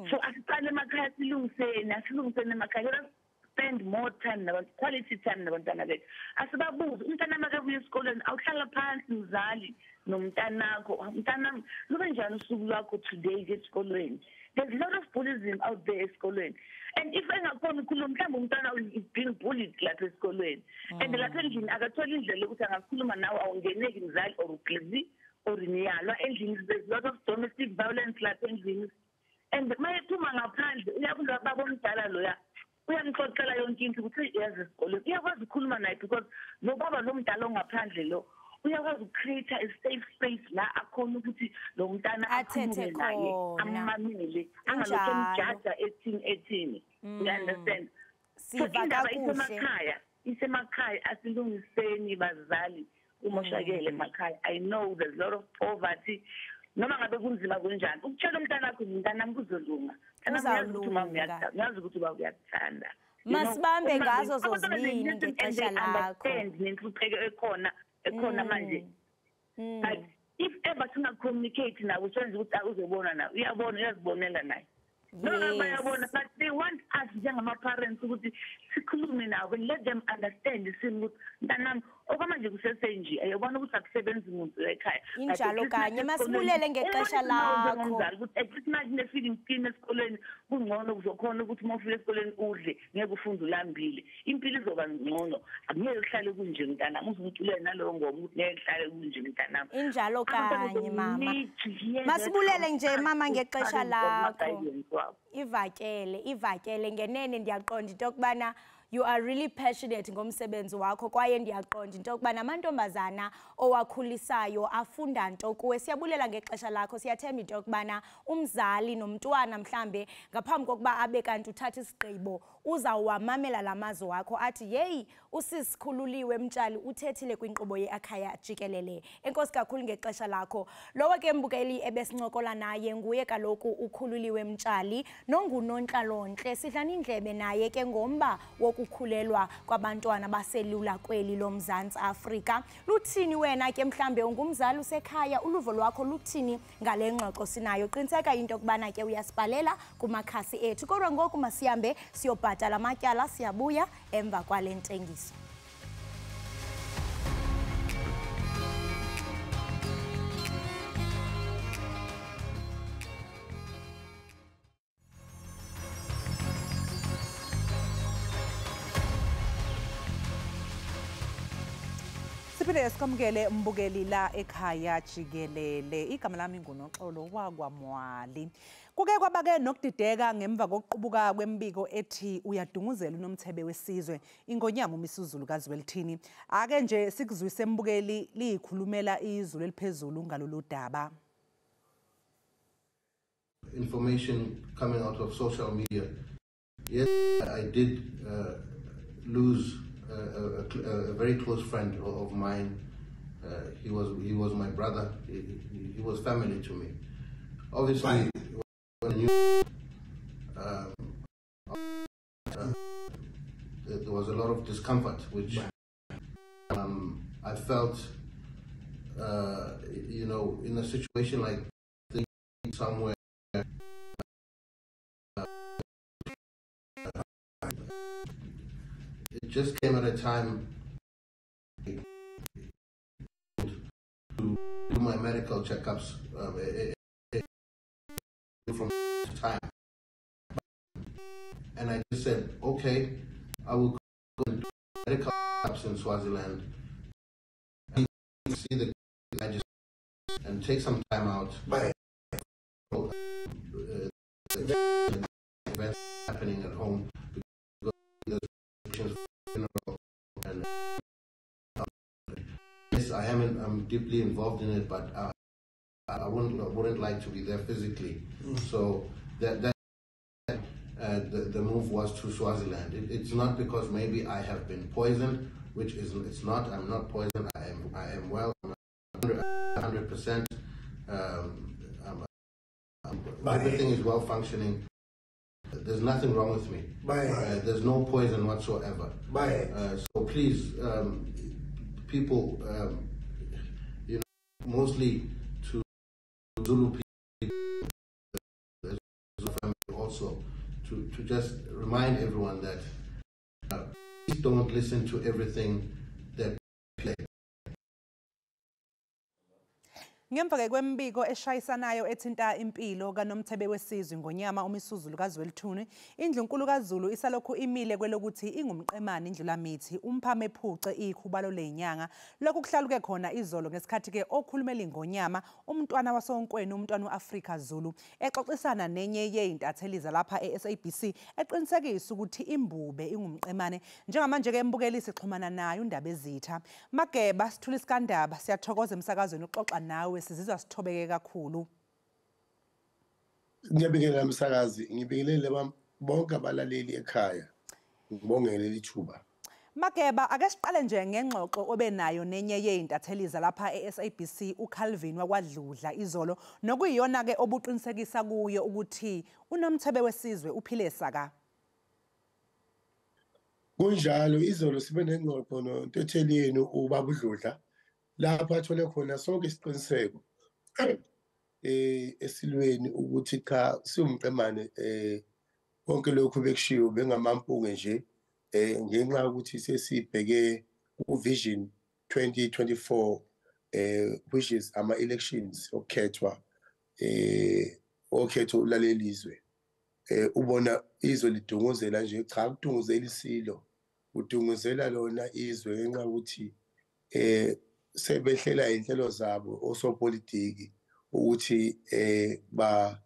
So asiqale emakhaya silungiseni emakhaya. Let us spend more time quality time nabantwana bethu. Asibabuze umntana makabuya esikoleni awuhlala phansi mzali nomntanakho umntana lube njani usuku lwakho today esikoleni. There's a lot of bullying out there esikoleni. And if engakhona ukukhuluma mhlawumbe umntana is being bullied lapha esikoleni and lapha endlini akatholi indlela ukuthi angakhuluma nawe awungeneki mzali or ubhizi or niyalwa endlini. There's a lot of domestic violence lapha endlini and mayephuma ngaphandle uyabuza baba omdala loya uyamxoxela yonke into ukuthi yazi esikoleni uyakwazi ukukhuluma naye because lo baba lo mdala ongaphandle lo uyakwazi ucreate a safe space la akhona ukuthi lo mntana akhulume naye amamele angalokho emjaja ethini. You understand? So indaba isemakhaya asilungiseni bazali umoshakele emakhaya. I know there's a lot of poverty. Noma ngabe kunzima kunjani ukutshela umntana wakho umntana kuzolunga ngiyazi ukuthi uyakuthanda.
Masibambe ngazo zozibini ngexesha lakho
nenhlupheko ekhona manje. But if ever singacommunicate nawe senze ukuthi uzobona nawe uyazibonela naye bayabona, but they want us njengama-parents ukuthi sikhulume nabo, let them understand isimo ukuthi mntanami okwamanje kusesenje ayabona ukuthi akusebenzi umuntu ekhaya.
Injalo kanye masibulele ngexesha lakho.
Ukuthi at least manje ne-feeding scheme esikoleni kungcono kuzokhona ukuthi uma ufika esikoleni udle ngeke ufunde ulambile. Impilo izoba ngcono. Angeke uhlale kunje mntanami, uzumculela nalowo ngoma ukuthi ngeke uhlale kunje mntanami.
Injalo kanye mama. Masibulele nje mama ngexesha lakho. Ivakele ngenene ndiyaqonda into yokubana you are really passionate ngomsebenzi wakho kwaye ndiyaqonda into yokubana amantombazana owakhulisayo afunda nto kuwe. Siyabulela ngexesha lakho, siyathemba into yokubana umzali nomntwana mhlambe ngaphambi kokuba abe kanti uthatha isigqibo uzawamamela lamazwi wakho athi yeyi usisikhululiwe mtshali uthethile kwinkqubo ye-Ekhaya Jikelele. Enkosi kakhulu ngexesha lakho. Lowo ke mbukeli ebesincokola naye nguye kaloku ukhululiwe mtshali nongunontlalontle. Sidlana indlebe naye ke ngomba wokukhulelwa kwabantwana baselula kweli loMzantsi Afrika. Luthini wena ke mhlambe ungumzali usekhaya, uluvo lwakho luthini ngale ngxoxo sinayo? Qiniseka into yokubana ke uyasibalela kumakhasi ethu. Kodwa ngoku masihambe siyobhatala amatyala, siyabuya emva kwale ntengiso.
Siphinde sikamukele mbukeli la Ekhaya Jikelele. Igama lami nguNoxolo wakwaMwali. Kuke kwabake nokudideka ngemva kokuqubuka kwembiko ethi uyadunguzela unomthebe wesizwe ingonyama uMisuzulu kaZwelithini. Ake nje sikuzwise mbukeli liyikhulumela izulu eliphezulu ngalolu daba.
Information coming out of social media. Yes, I did lose a very close friend of mine. He was my brother. He was family to me. Obviously, when I knew, there was a lot of discomfort, which I felt, you know, in a situation like this, somewhere. It just came at a time to do my medical checkups from time, and I just said, okay, I will go and do medical checkups in Swaziland. I see the and take some time out. Events happening at home. And yes, I'm deeply involved in it, but I wouldn't like to be there physically. So the move was to Swaziland. It's not because maybe I have been poisoned, which it's not. I'm not poisoned. I am well. I'm 100%. Everything is well functioning. There's nothing wrong with me. There's no poison whatsoever. So please, people, you know, mostly to Zulu people, also, to just remind everyone that please don't listen to everything that play.
Ngemva ke kwembiko eshayisanayo ethinta impilo kaNomthebe wesizwe ngonyama uMisuzulu kaZwelithini, indlu nkulu kaZulu isalokhu imile kwelokuthi ingumqemane indlulamithi umphame ephuce ikhubalo lenyanga lokhu kuhlaluke khona izolo ngesikhathi ke okhulumela ingonyama umntwana wasonkweni umntwana uAfrika Zulu exoxisana nenye yeintatheliza lapha eSABC eqinisekisa ukuthi imbube ingumqemane. Njengamanje ke embukeli sixhumana nayo undaba ezitha Mageba sithula isikandaba. Siyathokoza emsakazweni uxoxa nawe, sizizwa sithobeke kakhulu.
Ngiyabingelela msakazi, ngibingelele bonke abalaleli ekhaya. Ngibongele lithuba.
Mageba, ake siqale nje ngengxoxo obenayo nenye yeintatheliza lapha eSABC uCalvin wakwadludla izolo nokuyiyona ke obuqinisekisa kuyo ukuthi uNomthebe wesizwe uphile saka.
Kunjalo izolo sibe nengxoxo noNtetheleni ubaba uDludla lapha athole khona sonke isiqiniseko esilweni ukuthi cha siwumqemane konke lokhu bekushiwo bengamampunge nje ngenxa yokuthi sesibheke ku-vision 2024 which is ama-elections okukhethwa okhetho ulaleli izwe ubona izwe lidunguzela nje cha kudunguzela isilo udunguzela lona izwe ngenxa yokuthi sebehlela inhlelo zabo osopolitiki ukuthi ba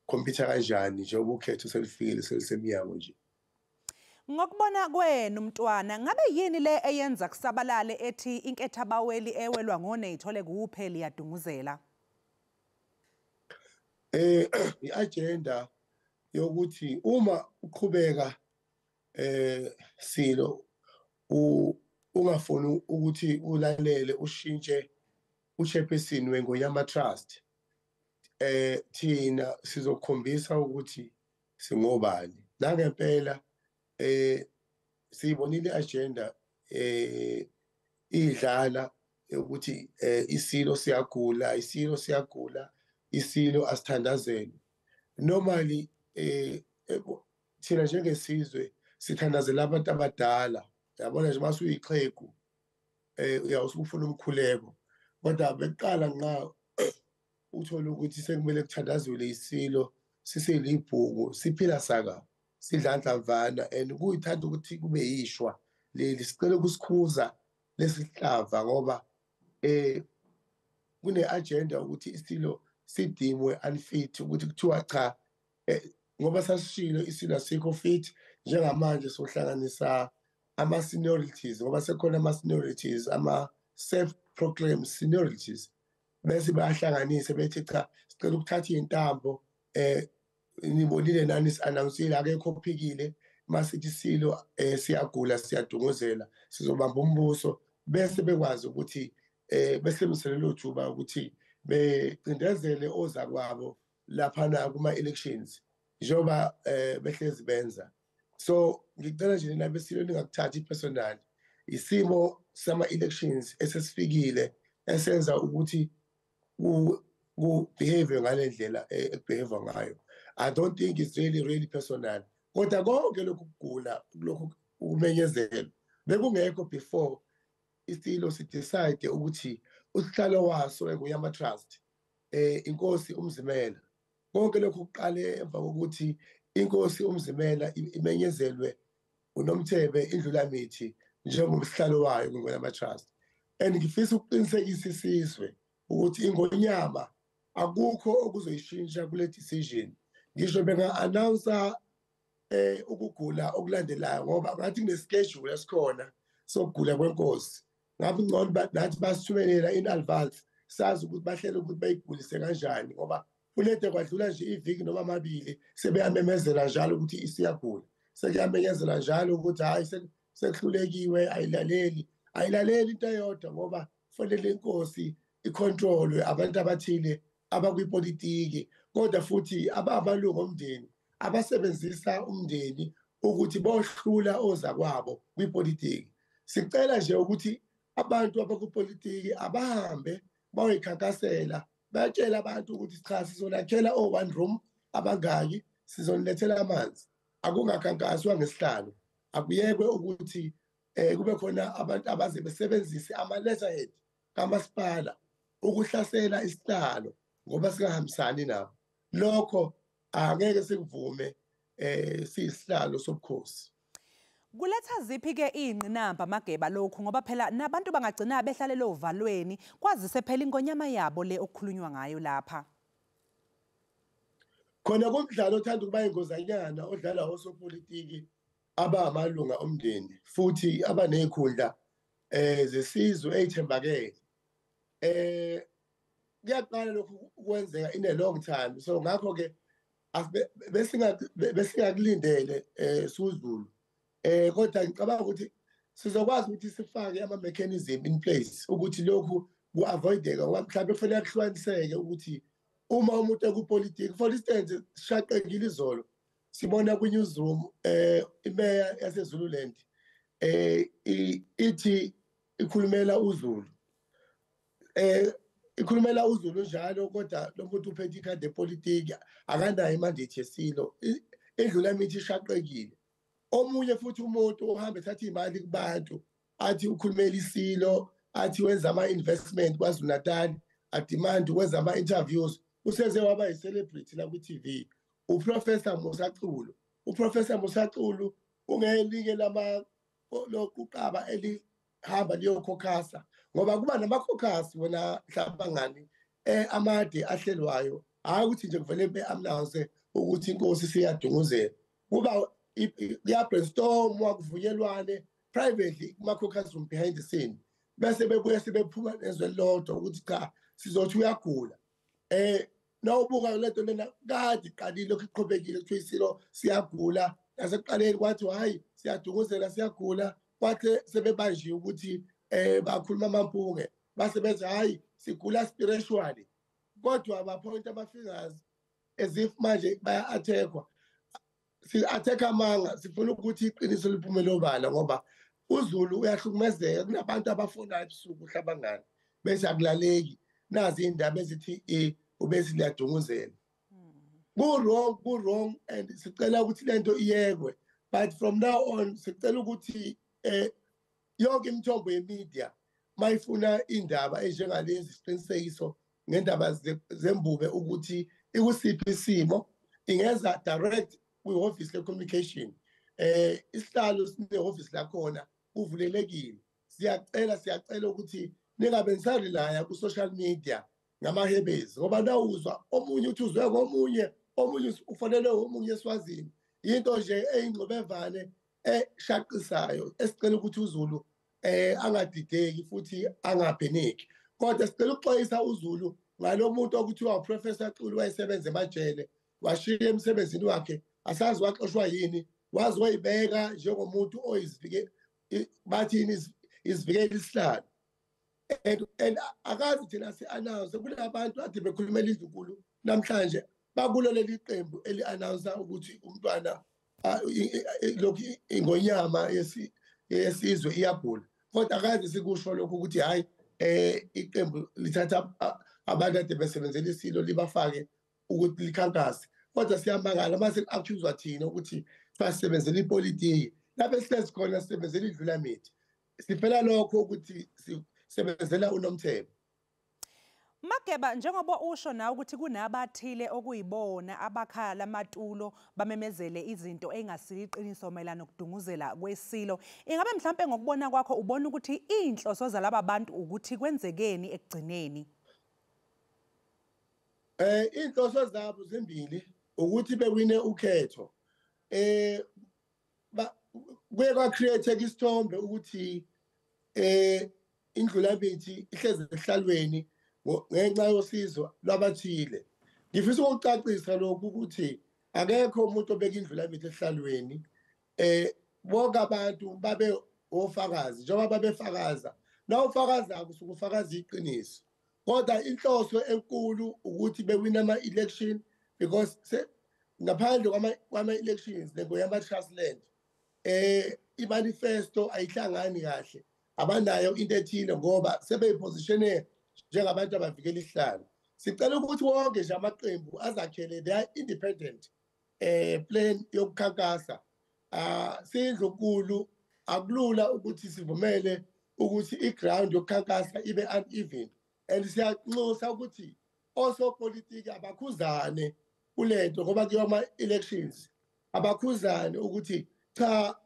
computer kanjani njengoba ukhetho selifikile selisemnyango nje.
Ngokubona kwenu mntwana ngabe yini le eyenza kusabalale ethi inkethabaweli ewelwa ngone ithole kuphela iyadunguzela?
I-agenda yokuthi uma uqhubeka silo ungafuni ukuthi ulalele ushintshe uchairperson weNgonyama Trust thina sizokhombisa ukuthi singobani nangempela siyibonile agenda idlala ukuthi isilo siyagula isilo asithandazele normally thina njengesizwe sithandazela abantu abadala yabona nje mase uyixhegu uyawufuna umkhuleko kodwa beqala nqa uthola ukuthi sekumele kuthandazwe isilo siselibhuku siphila saka sidlandlavana and kuyithanda ukuthi kube yishwa leli sicela ukusikhuza lesihlava ngoba kune agenda ukuthi isilo sidimwe unfit ukuthi kuthiwa cha ngoba sasishilo isilo asikho fit njengamanje sohlanganisa ama seniorities ngoba sekhona ama seniorities ama self proclaimed seniorities bese bayahlanganisa bethi cha sicela ukuthatha intambo nibonile nani si-announce akekho ophikile masithi silo siyagula siyadunguzela sizobamba umbuso bese bekwazi ukuthi besebenzisele thuba ukuthi becindezele ozakwabo laphana kuma-elections njengoba behlezi benza so ngicela nje nina besilo ningakuthathi personal isimo sama-elections esesifikile esenza ukuthi ku-behave ngale ndlela ekubehave ngayo. I don't think it's really personal kodwa konke lokhu kugula lokhu ukumenyezela bekungekho before isilo sidecide ukuthi usihlalo waso eNgonyama Trust inkosi uMzimela konke lokhu kuqale emva kokuthi inkosi uMzimela imenyezelwe uNomthebe indlulamithi njengomsihlalo wayo eNgonyama Trust and ngifisa ukuqinisekisa isizwe ukuthi iNgonyama akukho okuzoyishintsha kule decision ngisho benga-announcer ukugula okulandelayo ngoba ngathi kuneschedule esikhona sokugula kwenkosi ngabe ngcono nathi basithumelela in advance sazi ukuthi bahlele ukuthi bayigulise kanjani ngoba kulede kwadlula nje iviki noma amabili sebeyamemezela njalo ukuthi isiyagula sekuyamenyezela njalo ukuthi hayi sekuhlulekiwe ayilaleli into eyodwa ngoba kufanele inkosi icontrolwe abantu abathile abakwipolitiki kodwa futhi abamalungu omndeni abasebenzisa umndeni ukuthi bohlula ozakwabo kwipolitiki sicela nje ukuthi abantu abakwipolitiki abahambe bayoyikhankasela bayatshela abantu ukuthi cha sizonakhela one room abangaki sizonilethela amanzi akungakhankaswa ngesihlalo akuyekwe ukuthi kube khona abantu abaze besebenzise ama-letterhead kamasipala ukuhlasela isihlalo ngoba singahambisani nabo lokho angeke sikuvume siyisihlalo sobukhosi.
Kuletha ziphi-ke iy'ngqinamba Mageba lokhu ngoba phela nabantu bangagcina behlalele ovalweni kwazise phela iNgonyama yabo le okukhulunywa ngayo lapha.
Khona kumdlalo othanda ukuba ingozanyana odlala osopolitiki abamalunga omndeni futhi abaney'khundla zesizwe ey'thembakele kuyaqala lokhu kwenzeka in a long time so ngakho-ke besingakulindele suZulu kodwa ngicabanga ukuthi sizokwazi ukuthi sifake ama-mechanism in place ukuthi lokhu ku-avoideka ngoba mhlawumbe kufanele kuhlukaniseke ukuthi uma umuntu ekupolitiki for instance sishaqekile izolo sibona kwi-newsroom imeya yaseZululand ithi ikhulumela uZulu ikhulumela uZulu njalo kodwa lo muntu uphethe ikhadi lepolitiki akanayo imandate yesilo edlula imithi ishaqekile. Omunye futhi umuntu ohamba ethatha imali kubantu athi ukhulumela isilo athi wenza ama-investment kwaZulu Natal ademand ukwenza ama-interviews useze waba yi-celebrity la ku-TV uProfessor Musaculu. uProfessor Musaculu ungelinye lokuqaba elihamba liyokhokhasa ngoba kuba namakhokhasi wona mhlabangani amade ahlelwayo hayi ukuthi nje kuvele be-announce ukuthi inkosi siyadunguzela kuba kuya-brainstorm wakuvunyelwane privately kuma-caucus room behind the scene bese bebuye sebephuma nezwe lodwa ukuthi cha sizothi uyagula nawubuka lento lena kade iqalile lokhu iqhubekile kuthiwa isilo siyagula nasekuqaleni kwathi hayi siyadunguzela siyagula kwathi sebebanjiwe ukuthi bakhuluma amampunge base bethi hayi sigula spiritually kodwa abaphoint ama-figures as if manje baya-attackwa si-attack-a amanga sifuna ukuthi iqiniso liphume lobala ngoba uZulu uyahlukumezeka kunabantu abafonayo ebusuku uhlabangani bese akulaleki nazi iy'ndaba ezithi ubese liyadunguzela ku-wrong and sicela ukuthi lento iyekwe but from now on sicela ukuthi yonke imithombo yemedia mayifuna indaba enjengalezi isiqinisekiso ngendaba zembube ukuthi ikusiphi isimo ingeza direct kwi-office le-communication isihlalo sinehhovisi lakhona kuvulelekile siyacela ukuthi ningabe nisalilaya ku-social media ngamahebezi ngoba nawuzwa omunye uthi uzwe ngomunye omunye ufonelwe omunye eswazini yinto nje eyingxubevane eshaqisayo esicela ukuthi uZulu angadideki futhi angapheniki kodwa sicela ukuxwayisa uZulu ngalo muntu okuthiwa uProfessor Xulu wayesebenza emajele washiya emsebenzini wakhe asazi waxoshwa yini wazi wayibeka njengomuntu bathini isivikela isihlalo and akazi thina si-announce kunabantu ade bekhulumela izinkulu namhlanje bakulo leli qembu eli-announce ukuthi umntwana lokhu ingonyama yesizwe iyagula kodwa akazi sikusho lokhu ukuthi hhayi iqembu lithatha abantu ade besebenzela isilo libafake ukuthi likhankase kodwa siyamangala mase ku-accuse-wa thina ukuthi basebenzela ipolitiki lapho esihlezi khona sisebenzela idlulamithi siphela lokho ukuthi sisebenzela unomthebo.
Mageba njengoba usho nawe ukuthi kunabathile okuyibona abakhala amatulo bamemezele izinto engasiqiniso mayelana nokudunguzela kwesilo ingabe mhlambe ngokubona kwakho ubona ukuthi inhloso zalaba bantu ukuthi kwenzekeni ekugcineni?
Inhloso zabo zimbili ukuthi bewine ukhetho kuye kwa-create isithombe ukuthi indlulamithi ihlezi ehlalweni ngenxa yosizo lwabathile. Ngifisa ukucacisa lokhu ukuthi akekho umuntu obeka indlulamithi ehlalweni bonke abantu babe ofakazi njengoba babefakaza nawufakaza kusuke ufakaza iqiniso kodwa inhloso enkulu ukuthi bewina ama-election because ngaphandle kwama-elections lento yama-trustland i-manifesto ayihlangani kahle abanayo into ethile ngoba sebeyipositione njengabantu abavikela isihlalo. Sicela ukuthi wonke nje amaqembu azakhele their independent plan yokukhankasa siyindlu nkulu akulula ukuthi sivumele ukuthi i-ground yokukhankasa ibe uneven and siyanxusa ukuthi osopolitiki abakhuzane kulento ngoba kuyiwa ama-elections abakhuzane ukuthi cha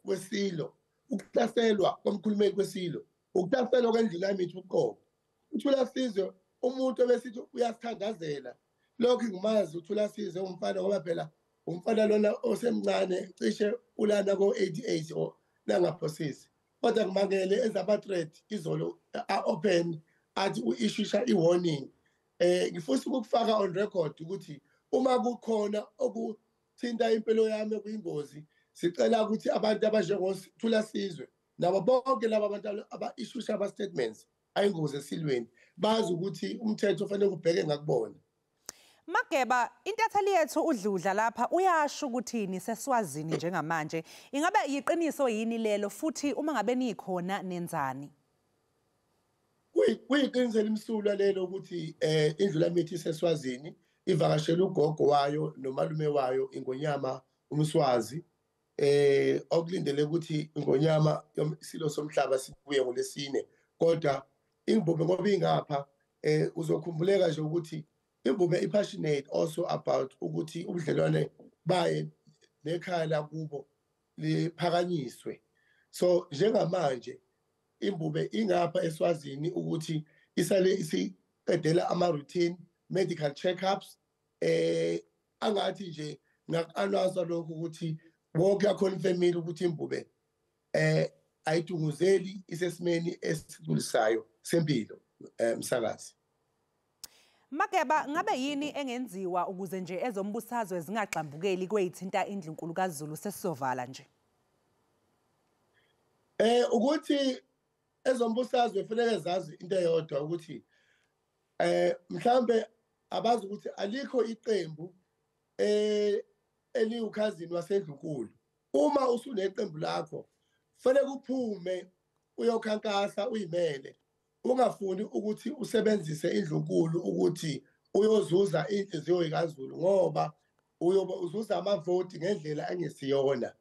kwesilo ukuhlaselwa komkhulumeli kwesilo ukuhlaselwa kwendlulamithi uqobo uThulasizwe umuntu obesithi uyasithandazela lokho ngimazi uThulasizwe umfana ngoba phela umfana lona osemncane cishe ulana ko-88 or nangaphosisi kodwa ngimangele ezama-threat izolo open athi u-issuesha i-warning ngifisa ukufaka on record ukuthi uma kukhona okuthinta impilo yami kuyingozi sicela ukuthi abantu abanjengoThulasizwe nabo bonke laba abantu aba-issuesha ama-statements ayingozi esilweni bazi ukuthi umthetho ofanele kubheke ngakubona.
Mageba, intatheli yethu uDludla lapha uyasho ukuthi niseswazini njengamanje. Ingabe yiqiniso yini lelo futhi uma ngabe nikhona nenzani?
Kuyiqiniso elimsulwa lelo ukuthi indlu lamithi iseswazini ivakashela ugogo wayo nomalume wayo iNgonyama uMswazi. Okulindele ukuthi iNgonyama yomsilo somhlaba sibuye ngolesine. Kodwa ingubhe ngoba ingapha uzokhumbuleka nje ukuthi ingubhe ipassionate also about ukuthi ubudlelwane baye nekhaya lakubo liphakanyiswe. So njengamanje imbube ingapha eSwazini ukuthi isale isiqedela ama-routine medical check-ups. Angathi nje ngakanwazwa lokhu ukuthi wonke yakhonfirmile ukuthi imbube ayidunguzeli isesimeni esigulisayo sempilo msakazi.
Mageba, ngabe yini engenziwa ukuze nje ezombusazwe zingaxambukeli kweyithinta indlu enkulu kaZulu sesizovala nje?
Ukuthi ezombusazwe kufanele zazi into eyodwa ukuthi mhlambe abazi ukuthi alikho iqembu eliwukhazini waseNdlunkulu. Uma usuneqembu lakho kufanele kuphume uyokhankasa uyimele, ungafuni ukuthi usebenzise indlunkulu ukuthi uyozuza inhliziyo kaZulu ngoba uyobe uzuza amavoti ngendlela engesiyona.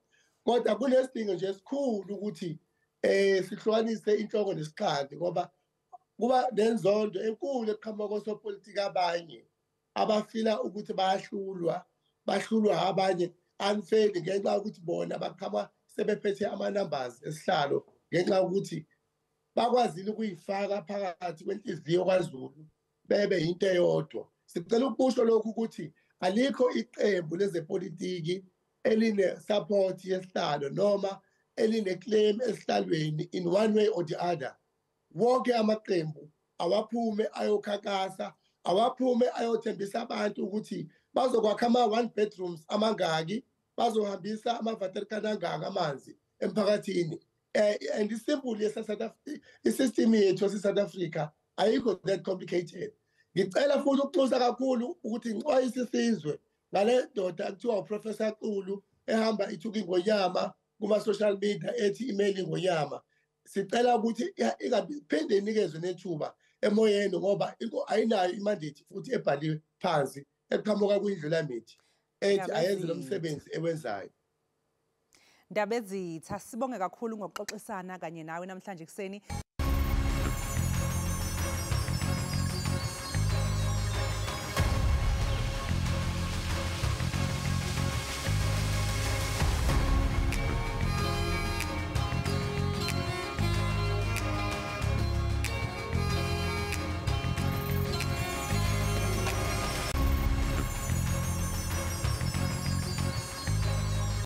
Kodwa kunesidingo nje esikhulu ukuthi sihlukanise inhloko nesikhandi ngoba kuba nenzondo enkulu eqhamuka kosopolitiki abanye abafila ukuthi bahlulwa abanye unfairly ngenxa yokuthi bona baqhama sebephethe ama-numbers esihlalo ngenxa yokuthi bakwazile ukuyifaka phakathi kwenhliziyo kaZulu bebe into eyodwa. Sicela ukusho lokhu ukuthi alikho iqembu lezepolitiki eline support yesihlalo noma eline claim esihlalweni in one way or the other. Wonke amaqembu awaphume ayokhankasa, awaphume ayothembisa abantu ukuthi bazokwakha ama-one bedrooms amangaki, bazohambisa ama-waterkan angaki amanzi emphakathini. And isimple isystem yethu yase-South Africa ayikho that complicated. Ngicela futhi ukuxoxa kakhulu ukuthi ngixwayise isizwe ngale ndoda kuthiwa uProfessor Xulu ehamba ithuka iNgonyama kuma-social media ethi imeli iNgonyama. Sicela ukuthi ingaphinde inikezwe nethuba emoyeni ngoba ayinayo imandate futhi ebhaliwe phansi eqhamuka kwindlu lamithi ethi ayenze lo msebenzi ewenzayo.
Ndabezitha, sibonge kakhulu ngokuxoxisana kanye nawe namhlanje kuseni.